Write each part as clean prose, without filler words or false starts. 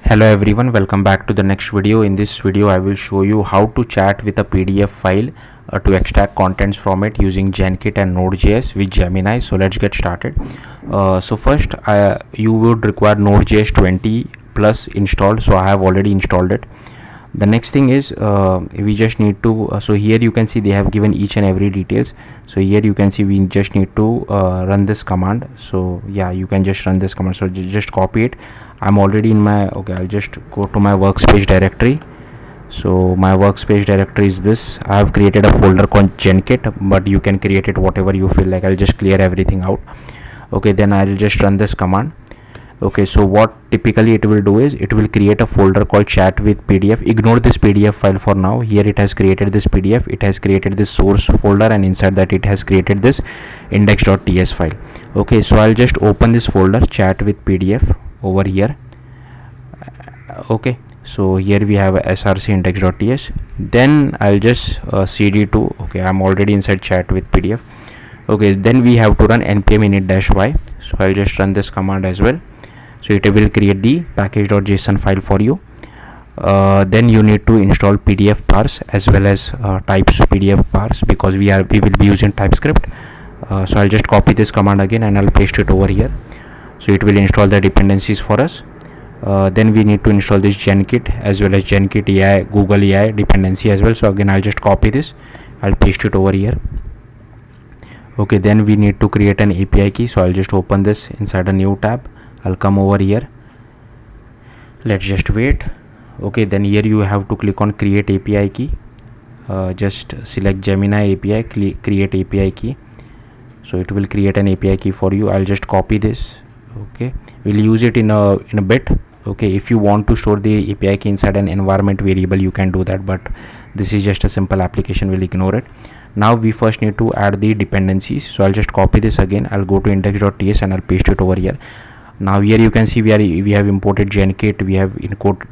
Hello everyone, welcome back to the next video. In this video I will show you how to chat with a PDF file to extract contents from it using GenKit and Node.js with Gemini. So let's get started. So first you would require Node.js 20 plus installed, so I have already installed it. The next thing is we just need to so here you can see they have given each and every details. So here you can see we just need to run this command. So yeah, you can just run this command. So just copy it. I'm already in my I'll just go to my workspace directory. So my workspace directory is this. I have created a folder called GenKit, but you can create it whatever you feel like. I'll just clear everything out. Okay, then I'll just run this command. Okay, so what typically it will do is it will create a folder called chat with PDF. Ignore this PDF file for now. Here it has created this PDF, it has created this source folder, and inside that it has created this index.ts file. Okay, so I'll just open this folder chat with PDF over here. Okay, so here we have a src index.ts. Then I'll just cd to okay, I'm already inside chat with PDF. Okay, then we have to run npm init-y. So I'll just run this command as well. So it will create the package.json file for you. Then you need to install PDF parse as well as types PDF parse, because we will be using TypeScript. So I'll just copy this command again and I'll paste it over here. So it will install the dependencies for us. Then we need to install this GenKit as well as GenKit AI, Google AI dependency as well. So again I'll just copy this, I'll paste it over here. Okay, then we need to create an API key. So I'll just open this inside a new tab. I'll come over here. Let's just wait. Okay, then here you have to click on create API key. Just select Gemini API, create API key. So it will create an API key for you. I'll just copy this. Okay, we'll use it in a bit. Okay, if you want to store the API key inside an environment variable, you can do that, but this is just a simple application, we'll ignore it. Now we first need to add the dependencies. So I'll just copy this again. I'll go to index.ts and I'll paste it over here. Now here you can see we have imported GenKit, we have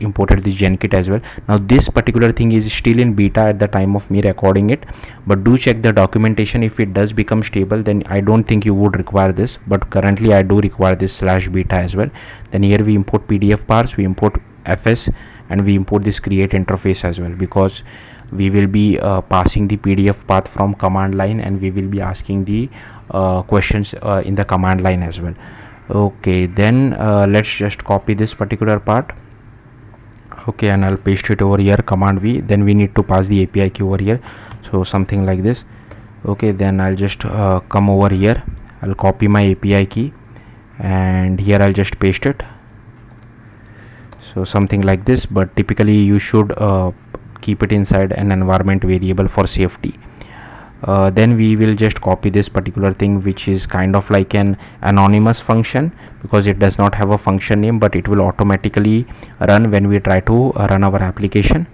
imported this GenKit as well. Now this particular thing is still in beta at the time of me recording it, but do check the documentation. If it does become stable, then I don't think you would require this, but currently I do require this /beta as well. Then here we import PDF parse, we import fs, and we import this create interface as well, because we will be passing the PDF path from command line, and we will be asking the questions in the command line as well. Okay, then let's just copy this particular part. Okay, and I'll paste it over here, command V. Then we need to pass the API key over here, so something like this. Okay, then I'll just come over here, I'll copy my API key, and here I'll just paste it, so something like this. But typically you should keep it inside an environment variable for safety. Then we will just copy this particular thing, which is kind of like an anonymous function, because it does not have a function name, but it will automatically run when we try to run our application.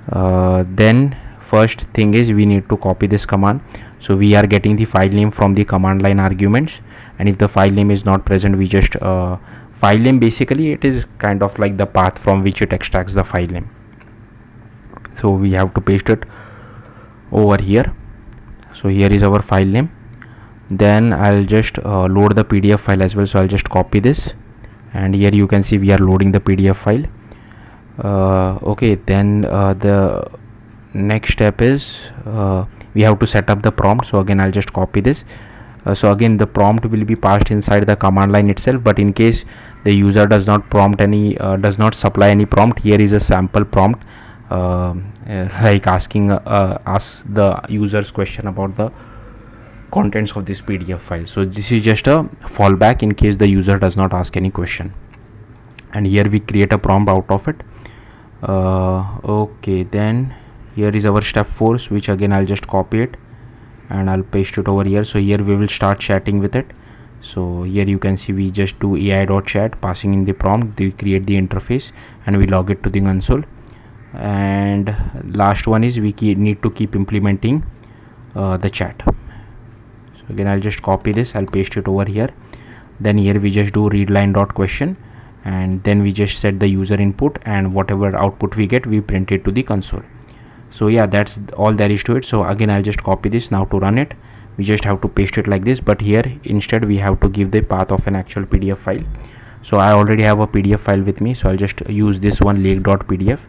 Then first thing is we need to copy this command. So we are getting the file name from the command line arguments, and if the file name is not present, we just file name, basically it is kind of like the path from which it extracts the file name. So we have to paste it over here. So here is our file name. Then I'll just load the PDF file as well. So I'll just copy this, and here you can see we are loading the PDF file. Okay, then the next step is we have to set up the prompt. So again I'll just copy this. So again the prompt will be passed inside the command line itself, but in case the user does not supply any prompt, here is a sample prompt, like asking ask the user's question about the contents of this PDF file. So this is just a fallback in case the user does not ask any question, and here we create a prompt out of it. Okay, then here is our step 4, which again I'll just copy it and I'll paste it over here. So here we will start chatting with it. So here you can see we just do ai.chat, passing in the prompt, we create the interface, and we log it to the console. And last one is we need to keep implementing the chat. So again I'll just copy this, I'll paste it over here. Then here we just do readline.question, and then we just set the user input, and whatever output we get, we print it to the console. So yeah, that's all there is to it. So again I'll just copy this. Now to run it, we just have to paste it like this, but here instead we have to give the path of an actual PDF file. So I already have a PDF file with me, so I'll just use this one lake.pdf,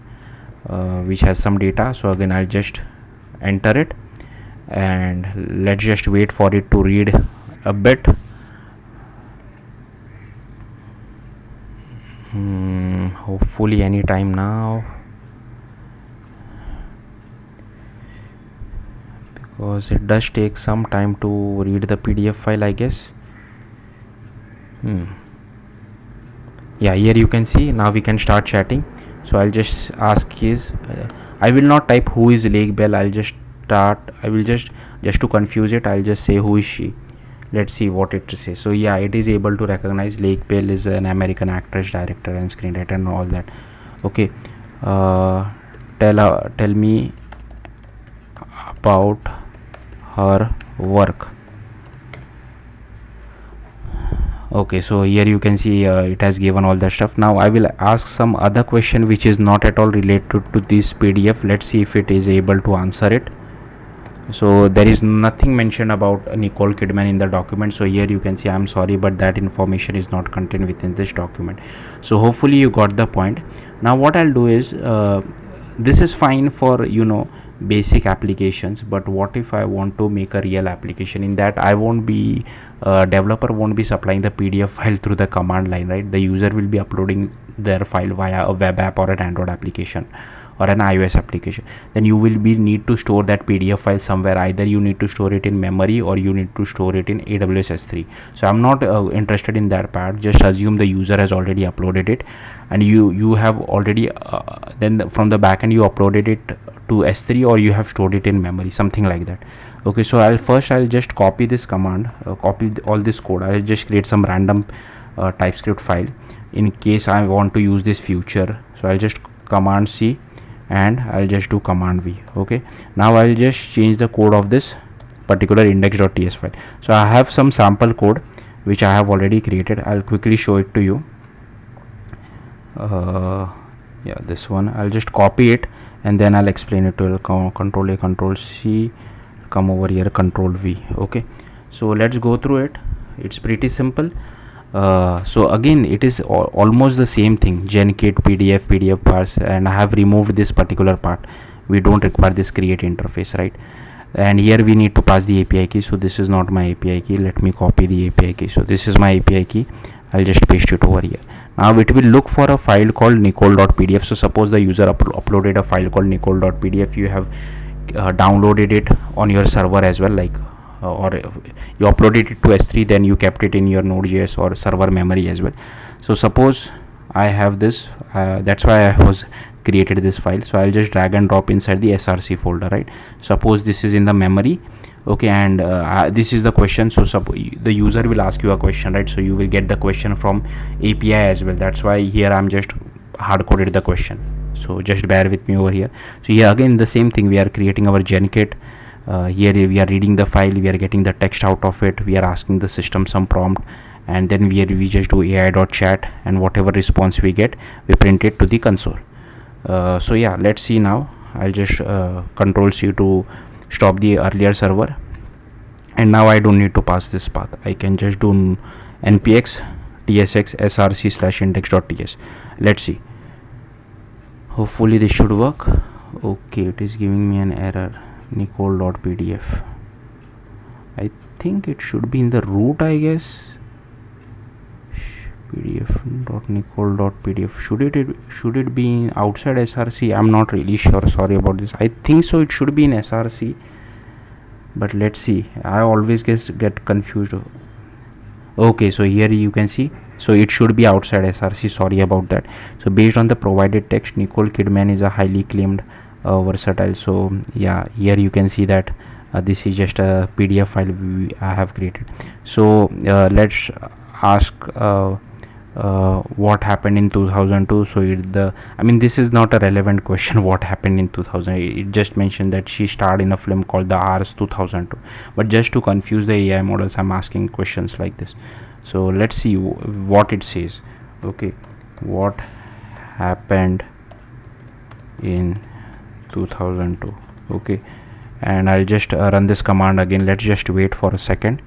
which has some data. So again I'll just enter it, and let's just wait for it to read a bit. Hopefully any time now, because it does take some time to read the PDF file, I guess. Yeah, here you can see now we can start chatting. So I'll just ask his I will not type who is Lake Bell. I'll just start, I will just to confuse it, I'll just say who is she. Let's see what it says. So yeah, it is able to recognize Lake Bell is an American actress, director and screenwriter and all that. Okay, tell me about her work. Okay, so here you can see it has given all that stuff. Now I will ask some other question which is not at all related to this PDF. Let's see if it is able to answer it. So there is nothing mentioned about Nicole Kidman in the document. So here you can see, I'm sorry, but that information is not contained within this document. So hopefully you got the point. Now what I'll do is, this is fine for basic applications, but what if I want to make a real application? In that I won't be developer won't be supplying the PDF file through the command line, right? The user will be uploading their file via a web app or an Android application or an iOS application. Then you will be need to store that PDF file somewhere. Either you need to store it in memory or you need to store it in AWS S3. So I'm not interested in that part. Just assume the user has already uploaded it, and you have already then from the backend you uploaded it to S3, or you have stored it in memory, something like that. Okay, so I'll just copy this command, copy all this code. I'll just create some random TypeScript file in case I want to use this future. So I'll just command C and I'll just do command V. Okay, now I'll just change the code of this particular index.ts file. So I have some sample code which I have already created. I'll quickly show it to you. Yeah, this one. I'll just copy it and then I'll explain it to Control A, Control C, come over here, Control V. Okay, so let's go through it. It's pretty simple. So again it is almost the same thing, GenKit, PDF parse, and I have removed this particular part. We don't require this create interface, right? And here we need to pass the API key. So this is not my API key. Let me copy the API key. So this is my API key. I'll just paste it over here. Now it will look for a file called nicole.pdf. So suppose the user uploaded a file called nicole.pdf. You have downloaded it on your server as well, like or you uploaded it to S3, then you kept it in your Node.js or server memory as well. So suppose I have this, that's why I was created this file. So I'll just drag and drop inside the src folder, right? Suppose this is in the memory. Okay, and this is the question. So the user will ask you a question, right? So you will get the question from API as well. That's why here I'm just hard coded the question. So just bear with me over here. So here again the same thing, we are creating our GenKit. Here we are reading the file, we are getting the text out of it, we are asking the system some prompt, and then we just do ai.chat, and whatever response we get, we print it to the console. So yeah, let's see now. I'll just Control C to stop the earlier server, and now I don't need to pass this path. I can just do npx tsx src /index.ts. Let's see. Hopefully this should work. Okay, it is giving me an error. Nicole.pdf. I think it should be in the root, I guess. pdf.nicole.pdf. Should it be outside src? I'm not really sure, sorry about this. I think so, it should be in src, but let's see. I always get confused. Okay, so here you can see, so it should be outside src, sorry about that. So based on the provided text, Nicole Kidman is a highly claimed versatile. So yeah, here you can see that this is just a PDF file I have created. So let's ask what happened in 2002. So I mean this is not a relevant question, what happened in 2000. It just mentioned that she starred in a film called the Rs 2002, but just to confuse the AI models, I'm asking questions like this. So let's see what it says. Okay, what happened in 2002. Okay, and I'll just run this command again. Let's just wait for a second.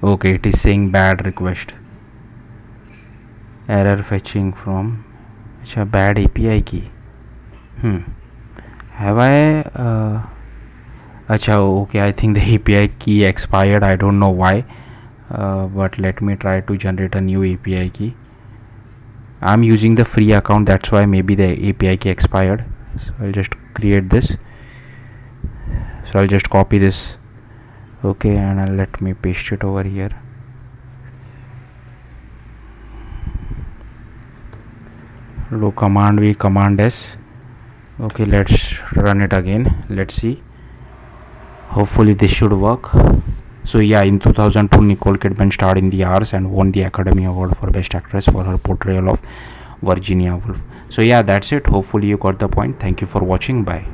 Okay, it is saying bad request, error fetching from bad API key. Have I okay, I think the API key expired. I don't know why, but let me try to generate a new API key. I'm using the free account, that's why maybe the API key expired. So I'll just create this. So I'll just copy this, okay, and let me paste it over here. Do command V, command S. Okay, let's run it again. Let's see. Hopefully this should work. So yeah, in 2002, Nicole Kidman starred in The Hours and won the Academy Award for Best Actress for her portrayal of Virginia Woolf. So yeah, that's it. Hopefully you got the point. Thank you for watching. Bye.